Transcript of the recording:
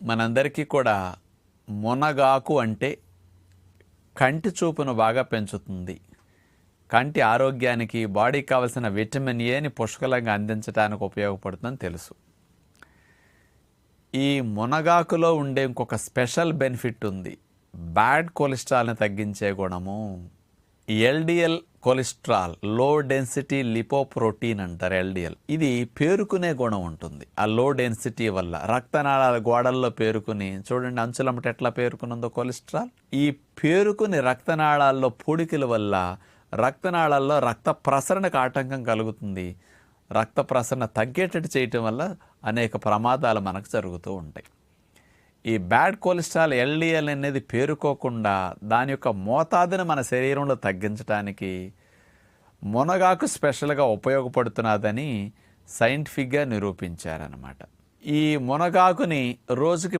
మనందరికీ కూడా మునగాకు అంటే కంటి చూపును బాగా పెంచుతుంది. కంటి ఆరోగ్యానికి, బాడీకి కావలసిన విటమిన్ ఏని పుష్కలంగా అందించడానికి ఉపయోగపడుతుందని తెలుసు. ఈ మునగాకులో ఉండే ఇంకొక స్పెషల్ బెనిఫిట్ ఉంది. బ్యాడ్ కొలెస్ట్రాల్ని తగ్గించే గుణము. LDL cholesterol, low density lipoprotein అంటారు ఎల్డిఎల్. ఇది పేరుకునే గుణం ఉంటుంది. ఆ లో డెన్సిటీ వల్ల రక్తనాళాల గోడల్లో పేరుకుని, చూడండి అంచులమ్మట ఎట్లా పేరుకునుందో కొలెస్ట్రాల్. ఈ పేరుకుని రక్తనాళాల్లో పూడికల వల్ల రక్తనాళాల్లో రక్త ప్రసరణకు ఆటంకం కలుగుతుంది. రక్త ప్రసరణ తగ్గేటట్టు చేయటం వల్ల అనేక ప్రమాదాలు మనకు జరుగుతూ ఉంటాయి. ఈ బ్యాడ్ కొలెస్ట్రాల్ ఎల్డిఎల్ అనేది పేరుకోకుండా దాని యొక్క మోతాదును మన శరీరంలో తగ్గించడానికి మునగాకు స్పెషల్గా ఉపయోగపడుతున్నదని సైంటిఫిక్గా నిరూపించారన్నమాట. ఈ మునగాకుని రోజుకి